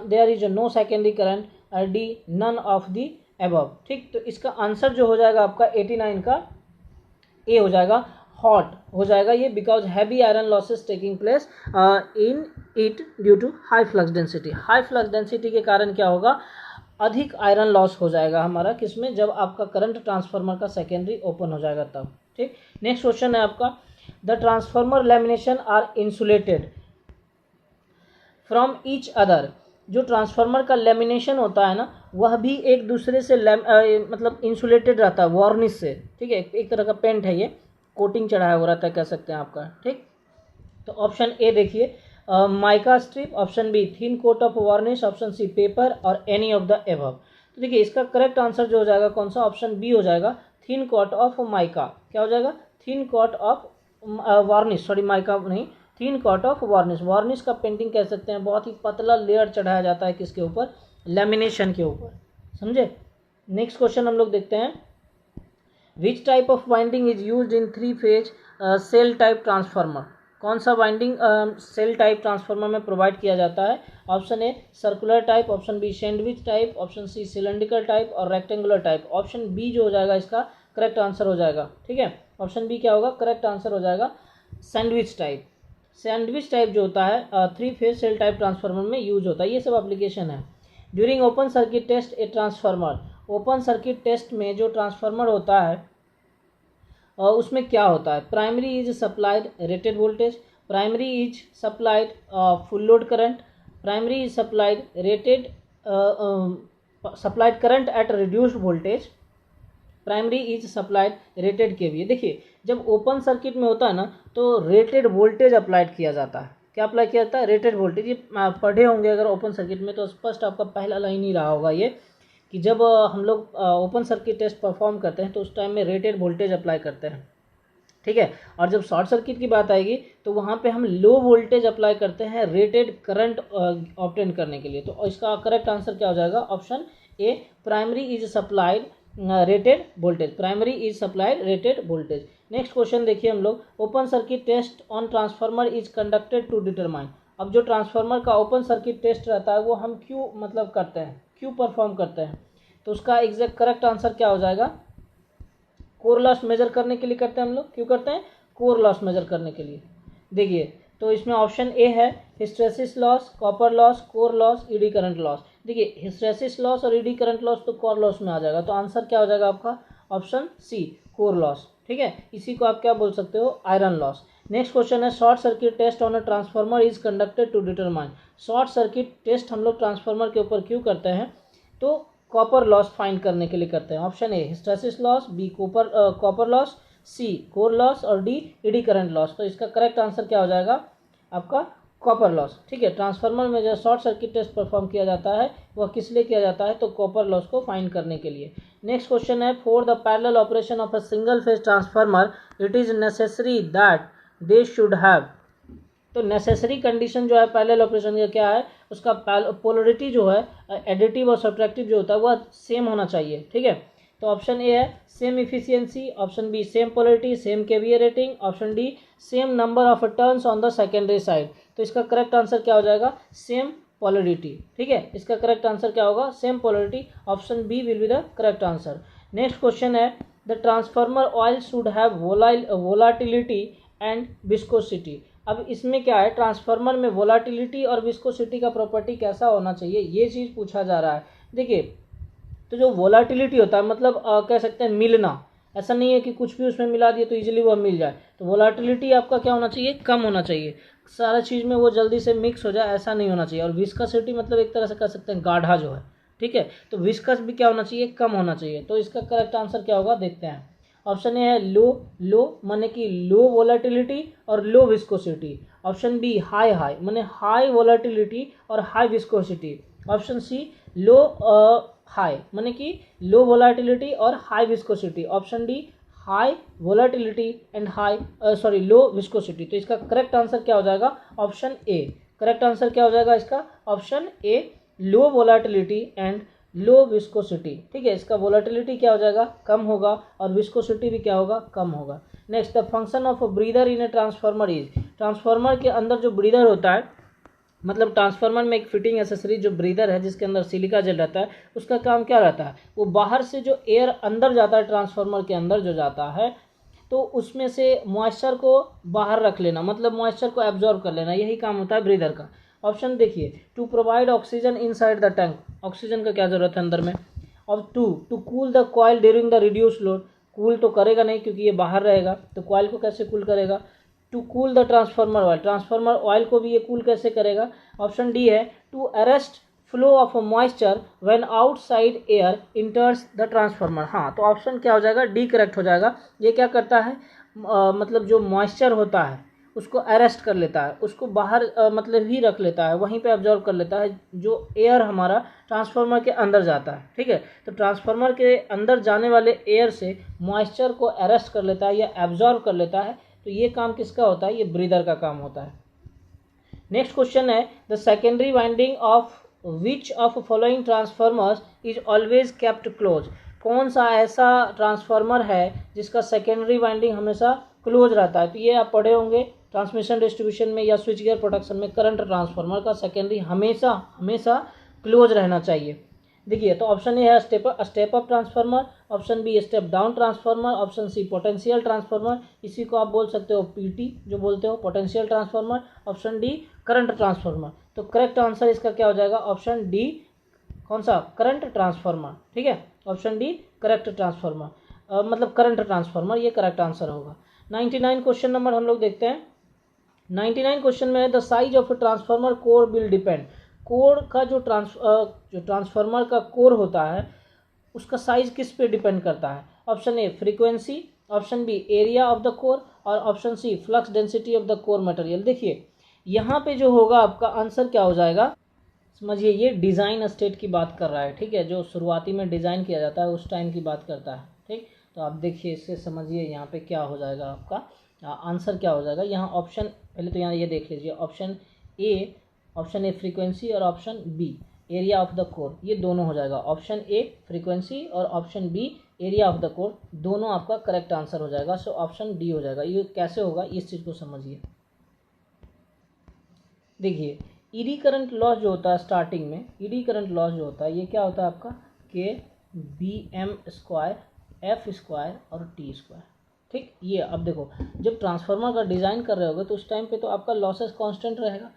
there is no secondary current, D none of the above। ठीक, तो इसका answer जो हो जाएगा आपका 89 का ए हो जाएगा, हॉट हो जाएगा ये, because heavy iron losses taking place in it due to high flux density. High flux density के कारण क्या होगा, अधिक आयरन लॉस हो जाएगा हमारा किसमें, जब आपका करंट ट्रांसफार्मर का सेकेंडरी ओपन हो जाएगा तब। ठीक, नेक्स्ट क्वेश्चन है आपका, the transformer lamination are insulated from each other. जो ट्रांसफार्मर का लेमिनेशन होता है ना वह भी एक दूसरे से मतलब इंसुलेटेड रहता है वार्निश से। ठीक है, एक तरह का पेंट है, ये कोटिंग चढ़ाया हुआ रहता है कह सकते हैं आपका। ठीक, तो ऑप्शन ए देखिए mica strip, option B thin coat of varnish, option C paper और एनी ऑफ द एबव। तो देखिए इसका करेक्ट आंसर जो हो जाएगा कौन सा, ऑप्शन बी हो जाएगा, थिन कोट ऑफ माइका। क्या हो जाएगा, thin coat of varnish, sorry mica नहीं, thin coat of varnish. Varnish का पेंटिंग कह सकते हैं, बहुत ही पतला लेयर चढ़ाया जाता है किसके ऊपर, लेमिनेशन के ऊपर। समझे। नेक्स्ट क्वेश्चन हम लोग देखते हैं, which type of winding is used in 3 phase shell type transformer. कौन सा वाइंडिंग सेल टाइप ट्रांसफार्मर में प्रोवाइड किया जाता है। Option A circular type, option B sandwich type, option C cylindrical type और रेक्टेंगुलर टाइप। ऑप्शन बी जो हो जाएगा इसका करेक्ट आंसर हो जाएगा। ठीक है, ऑप्शन बी क्या होगा, करेक्ट आंसर हो जाएगा सैंडविच टाइप। सैंडविच टाइप जो होता है 3 फेज सेल टाइप ट्रांसफार्मर में यूज होता है, ये सब एप्लीकेशन है। During open circuit test a transformer, open circuit test में जो ट्रांसफार्मर होता है उसमें क्या होता है, primary is supplied rated voltage, primary is supplied full load current, primary is supplied rated supplied current eight reduced voltage, primary is supplied rated KVA. देखिए जब ओपन सर्किट में होता है ना तो रेटेड वोल्टेज अप्लाइड किया जाता है। क्या अप्लाई किया जाता है, रेटेड वोल्टेज। ये पढ़े होंगे अगर ओपन सर्किट में तो स्पष्ट आपका पहला लाइन ही रहा होगा ये, कि जब हम लोग ओपन सर्किट टेस्ट परफॉर्म करते हैं तो उस टाइम में रेटेड वोल्टेज अप्लाई करते हैं। ठीक है, और जब शॉर्ट सर्किट की बात आएगी तो वहाँ पे हम लो वोल्टेज अप्लाई करते हैं रेटेड करंट ऑब्टेन करने के लिए। तो इसका करेक्ट आंसर क्या हो जाएगा, option A primary is supplied rated voltage, primary is supplied rated voltage. Next question देखिए हम लोग, open circuit test on transformer is conducted to determine. अब जो ट्रांसफार्मर का ओपन सर्किट टेस्ट रहता है वो हम क्यों मतलब करते हैं, क्यों परफॉर्म करते हैं, तो उसका एग्जैक्ट करेक्ट आंसर क्या हो जाएगा, कोर लॉस मेजर करने के लिए करते हैं हम लोग। क्यों करते हैं, कोर लॉस मेजर करने के लिए। देखिए तो इसमें ऑप्शन ए है hysteresis loss, copper loss, core loss, eddy current loss. देखिए हिस्टैरिसीस लॉस और ईडी करंट लॉस तो कोर लॉस में आ जाएगा, तो आंसर क्या हो जाएगा आपका, ऑप्शन सी कोर लॉस। ठीक है, इसी को आप क्या बोल सकते हो, आयरन लॉस। नेक्स्ट क्वेश्चन है, short circuit test on a transformer is conducted to determine. Short circuit test हम लोग ट्रांसफार्मर के ऊपर क्यों करते हैं, तो कॉपर लॉस फाइंड करने के लिए करते हैं? Option A hysteresis loss, B copper loss, C core loss और डी एडी करंट लॉस। तो इसका करेक्ट आंसर क्या हो जाएगा आपका कॉपर लॉस। ठीक है, ट्रांसफार्मर में जो शॉर्ट सर्किट टेस्ट परफॉर्म किया जाता है वह किस लिए किया जाता है? तो कॉपर लॉस को फाइंड करने के लिए। नेक्स्ट क्वेश्चन है, for the parallel operation of a single phase transformer it is necessary that they should have. तो नेसेसरी कंडीशन जो है पैरेलल ऑपरेशन का क्या है? उसका पोलरिटी जो है एडिटिव और सब्ट्रैक्टिव जो होता है वह सेम होना चाहिए। ठीक है, तो ऑप्शन ए है same efficiency, option B same polarity, same KVA rating, option D same number of turns on the secondary side. तो इसका करेक्ट आंसर क्या हो जाएगा? Same polarity. ठीक है, इसका करेक्ट आंसर क्या होगा? Same polarity. Option B will be the correct answer. Next question है, the transformer oil should have volatility and viscosity. अब इसमें क्या है, ट्रांसफार्मर में वोलाटिलिटी और विस्कोसिटी का प्रॉपर्टी कैसा होना चाहिए, ये चीज़ पूछा जा रहा है। देखिए, तो जो वोलाटिलिटी होता है मतलब कह सकते हैं मिलना, ऐसा नहीं है कि कुछ भी उसमें मिला दिए तो इजीली वह मिल जाए। तो वोलाटिलिटी आपका क्या होना चाहिए? कम होना चाहिए, सारा चीज़ में वो जल्दी से मिक्स हो जाए, ऐसा नहीं होना चाहिए। और विस्कोसिटी मतलब एक तरह से कह सकते हैं गाढ़ा जो है। ठीक है, तो विस्कस भी क्या होना चाहिए? कम होना चाहिए। तो इसका करेक्ट आंसर क्या होगा देखते हैं। ऑप्शन ए है लो माने कि लो वोलाटिलिटी और low viscosity. Option B high माने हाई वोलाटिलिटी और high viscosity. Option C low high माने कि लो वोलाटिलिटी और high viscosity. Option D high volatility and low viscosity. तो इसका करेक्ट आंसर क्या हो जाएगा? ऑप्शन ए। करेक्ट आंसर क्या हो जाएगा इसका? Option A low volatility and low viscosity. ठीक है, इसका वोलाटिलिटी क्या हो जाएगा? कम होगा और विस्कोसिटी भी क्या होगा? कम होगा। Next, the function of a breather in A transformer is. Transformer के अंदर जो ब्रीदर होता है, मतलब ट्रांसफार्मर में एक फिटिंग एसेसरी जो ब्रीदर है जिसके अंदर सिलिका जेल रहता है, उसका काम क्या रहता है? वो बाहर से जो एयर अंदर जाता है, ट्रांसफार्मर के अंदर जो जाता है, तो उसमें से मॉइस्चर को बाहर रख लेना, मतलब मॉइस्चर को एब्जॉर्ब कर लेना, यही काम होता है ब्रीदर का। ऑप्शन देखिए, to provide oxygen inside the tank, oxygen का क्या जरूरत है अंदर में। और to cool the coil during the reduce load, cool तो करेगा नहीं क्योंकि ये बाहर रहेगा, तो कॉइल को कैसे कूल करेगा? To cool the transformer oil, transformer oil को भी ये कूल कैसे करेगा? ऑप्शन डी है to arrest flow of moisture when outside air enters the transformer. हाँ, तो ऑप्शन क्या हो जाएगा? डी करेक्ट हो जाएगा। ये क्या करता है, मतलब जो मॉइस्चर होता है उसको अरेस्ट कर लेता है, उसको बाहर मतलब ही रख लेता है, वहीं पे एब्जॉर्ब कर लेता है जो एयर हमारा ट्रांसफार्मर के अंदर जाता है। ठीक है, तो ट्रांसफार्मर के अंदर जाने वाले एयर से मॉइस्चर को अरेस्ट कर लेता है या एब्जॉर्ब कर लेता है। तो ये काम किसका होता है? ये ब्रीदर का काम होता है। नेक्स्ट क्वेश्चन है, the secondary winding of which of following transformers is always kept close. कौन सा ऐसा ट्रांसफार्मर है जिसका सेकेंडरी वाइंडिंग हमेशा क्लोज रहता है? तो ये आप पढ़े होंगे ट्रांसमिशन डिस्ट्रीब्यूशन में या स्विच गियर प्रोडक्शन में, करंट ट्रांसफार्मर का सेकेंडरी हमेशा क्लोज रहना चाहिए। देखिए, तो ऑप्शन ए है step up transformer, option B step down transformer, option C potential transformer, इसी को आप बोल सकते हो पीटी जो बोलते हो, potential transformer, option D current transformer. तो करेक्ट आंसर इसका क्या हो जाएगा? ऑप्शन डी, कौन सा? Current transformer. ठीक है, ऑप्शन डी करेक्ट ट्रांसफार्मर, मतलब करंट ट्रांसफार्मर, ये करेक्ट आंसर होगा। 99 क्वेश्चन नंबर हम लोग देखते हैं। 99 क्वेश्चन में the size of transformer core will depend. Core का जो ट्रांसफार्मर का कोर होता है उसका साइज किस पे डिपेंड करता है? Option A frequency, option B area of the core और option C flux density of the core material. देखिए, यहाँ पे जो होगा आपका आंसर क्या हो जाएगा? समझिए, ये डिज़ाइन स्टेट की बात कर रहा है। ठीक है, जो शुरुआती में डिज़ाइन किया जाता है उस टाइम की बात करता है। ठीक, तो आप देखिए, इससे समझिए यहाँ पे क्या हो जाएगा आपका आंसर क्या हो जाएगा। यहाँ ऑप्शन पहले तो यहाँ ये देख लीजिए, ऑप्शन ए फ्रीक्वेंसी और option B area of the core, ये दोनों हो जाएगा। ऑप्शन ए फ्रीक्वेंसी और option B area of the core, दोनों आपका करेक्ट आंसर हो जाएगा। सो ऑप्शन डी हो जाएगा। ये कैसे होगा इस चीज़ को समझिए। देखिए, ईडी करंट लॉस जो होता है स्टार्टिंग में, ईडी करंट लॉस जो होता है ये क्या होता है आपका? K B M square F square और टी स्क्वायर। ठीक, ये अब देखो, जब ट्रांसफार्मर का डिज़ाइन कर रहे होगे तो उस टाइम पे तो आपका लॉसेस कांस्टेंट रहेगा।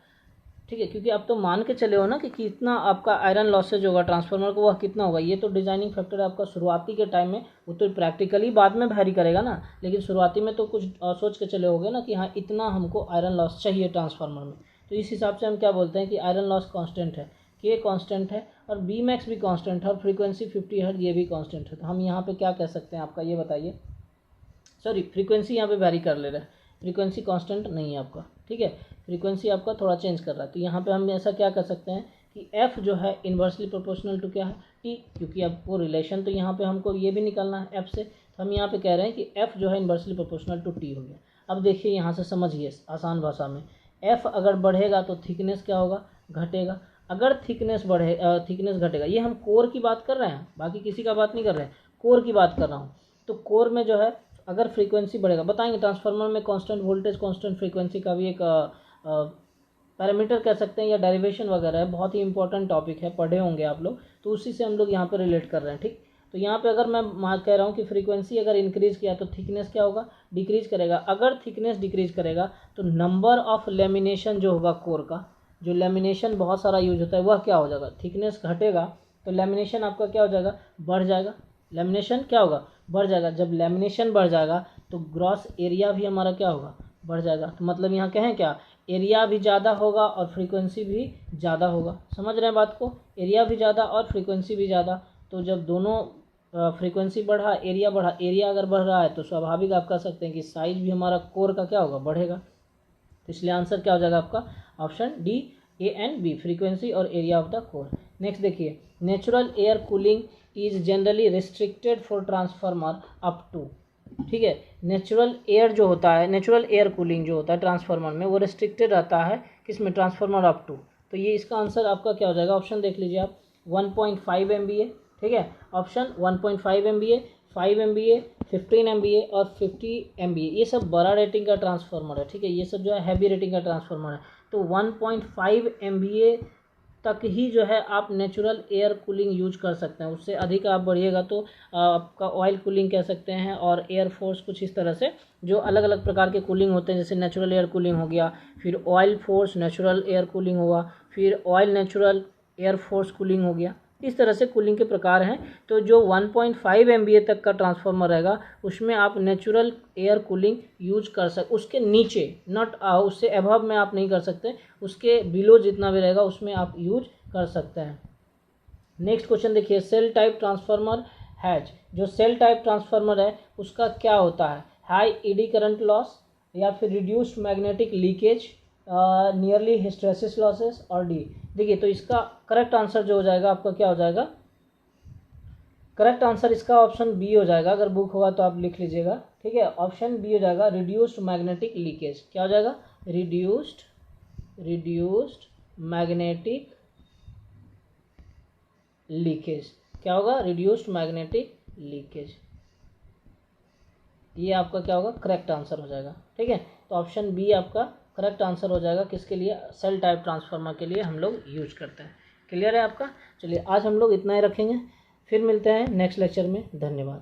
ठीक है, क्योंकि आप तो मान के चले हो ना कि कितना आपका आयरन लॉसेज होगा ट्रांसफार्मर को, वह कितना होगा। ये तो डिजाइनिंग फैक्टर है आपका शुरुआती के टाइम में, वो तो प्रैक्टिकली बाद में वैरी करेगा ना, लेकिन शुरुआती में तो कुछ सोच के चले होगे ना कि हाँ इतना हमको आयरन लॉस चाहिए ट्रांसफार्मर में। तो इस हिसाब से हम क्या बोलते हैं कि आयरन लॉस कांस्टेंट है। के कांस्टेंट है और बी मैक्स भी कांस्टेंट है और फ्रीक्वेंसी 50 हर्ट्ज ये भी कांस्टेंट है। तो हम यहाँ पे क्या कह सकते हैं आपका, ये बताइए। सॉरी, फ्रीक्वेंसी यहाँ पे वैरी कर ले रहे हैं, फ्रीक्वेंसी कांस्टेंट नहीं है आपका, ठीक है, फ्रीक्वेंसी आपका थोड़ा चेंज कर रहा है। तो यहाँ पे हम ऐसा क्या कर सकते हैं कि एफ जो है इन्वर्सली प्रोपोर्शनल टू क्या है, टी, क्योंकि आपको रिलेशन तो यहाँ पे हमको ये भी निकालना है एफ से। तो हम यहाँ पे कह रहे हैं कि एफ जो है इन्वर्सली प्रोपोर्शनल टू टी हो गया। अब देखिए यहाँ से समझिए आसान भाषा में, एफ अगर बढ़ेगा तो थिकनेस क्या होगा, घटेगा। अगर थिकनेस थिकनेस घटेगा, ये हम कोर की बात कर रहे हैं, बाकी किसी का बात नहीं कर रहे हैं, कोर की बात कर रहा हूँ। तो कोर में जो है अगर फ्रीक्वेंसी बढ़ेगा, बताएंगे ट्रांसफार्मर में कांस्टेंट वोल्टेज कांस्टेंट फ्रीक्वेंसी का भी एक पैरामीटर कह सकते हैं या डेरिवेशन वगैरह है, बहुत ही इंपॉर्टेंट टॉपिक है, पढ़े होंगे आप लोग, तो उसी से हम लोग यहाँ पे रिलेट कर रहे हैं, ठीक। तो यहाँ पे अगर मैं कह रहा हूँ कि फ्रीक्वेंसी अगर इंक्रीज किया तो थिकनेस क्या होगा, डिक्रीज करेगा। अगर थिकनेस डिक्रीज करेगा तो नंबर ऑफ लेमिनेशन जो होगा कोर का, जो लेमिनेशन बहुत सारा यूज होता है वह क्या हो जाएगा, थिकनेस घटेगा तो लेमिनेशन आपका क्या हो जाएगा, बढ़ जाएगा। लेमिनेशन क्या होगा, बढ़ जाएगा। जब लेमिनेशन बढ़ जाएगा तो ग्रॉस एरिया भी हमारा क्या होगा, बढ़ जाएगा। तो मतलब यहाँ कहें क्या, एरिया भी ज़्यादा होगा और फ्रीक्वेंसी भी ज़्यादा होगा। समझ रहे हैं बात को, एरिया भी ज़्यादा और फ्रीक्वेंसी भी ज़्यादा। तो जब दोनों फ्रीक्वेंसी बढ़ा, एरिया बढ़ा, एरिया अगर बढ़ रहा है तो स्वाभाविक आप कह सकते हैं कि साइज भी हमारा कोर का क्या होगा, बढ़ेगा। तो इसलिए आंसर क्या हो जाएगा आपका, option D, A and B, frequency और area of the core. Next देखिए, natural air cooling is generally restricted for transformer up to, ठीक है। नेचुरल एयर जो होता है, नेचुरल एयर कूलिंग जो होता है ट्रांसफार्मर में, वो रिस्ट्रिक्टेड रहता है किसमें, ट्रांसफार्मर अप टू। तो ये इसका आंसर आपका क्या हो जाएगा, ऑप्शन देख लीजिए आप, 1.5 MVA, ठीक है, ऑप्शन 1.5 MVA, 5 MVA, 15 MVA और 50 MVA, ये सब बड़ा रेटिंग का ट्रांसफार्मर है, ठीक है, ये सब जो है हैवी रेटिंग का ट्रांसफार्मर है। तो 1.5 MVA तक ही जो है आप नेचुरल एयर कूलिंग यूज कर सकते हैं, उससे अधिक आप बढ़िएगा तो आपका ऑयल कूलिंग कह सकते हैं और एयर फोर्स, कुछ इस तरह से जो अलग अलग प्रकार के कूलिंग होते हैं, जैसे नेचुरल एयर कूलिंग हो गया, फिर oil force natural air cooling हुआ, फिर oil natural air force cooling हो गया, इस तरह से कूलिंग के प्रकार हैं। तो जो 1.5 MVA तक का ट्रांसफार्मर रहेगा उसमें आप नेचुरल एयर कूलिंग यूज कर सकते, उसके नीचे नॉट, उससे अबव में आप नहीं कर सकते, उसके बिलो जितना भी रहेगा उसमें आप यूज कर सकते हैं। नेक्स्ट क्वेश्चन देखिए, सेल टाइप ट्रांसफार्मर हैज, जो सेल टाइप ट्रांसफार्मर है उसका क्या होता है, हाई ईडी करंट लॉस या फिर reduced magnetic leakage, nearly hysteresis losses और डी। देखिए तो इसका करेक्ट आंसर जो हो जाएगा आपका क्या हो जाएगा, करेक्ट आंसर इसका ऑप्शन बी हो जाएगा। अगर बुक होगा तो आप लिख लीजिएगा, ठीक है, ऑप्शन बी हो जाएगा, रिड्यूस्ड मैग्नेटिक लीकेज। क्या हो जाएगा, रिड्यूस्ड मैग्नेटिक लीकेज, क्या होगा, रिड्यूस्ड मैग्नेटिक लीकेज, ये आपका क्या होगा, करेक्ट आंसर हो जाएगा, ठीक है। तो ऑप्शन बी आपका करेक्ट आंसर हो जाएगा, किसके लिए, सेल टाइप ट्रांसफार्मर के लिए हम लोग यूज करते हैं। क्लियर है आपका। चलिए आज हम लोग इतना ही रखेंगे, फिर मिलते हैं नेक्स्ट लेक्चर में, धन्यवाद।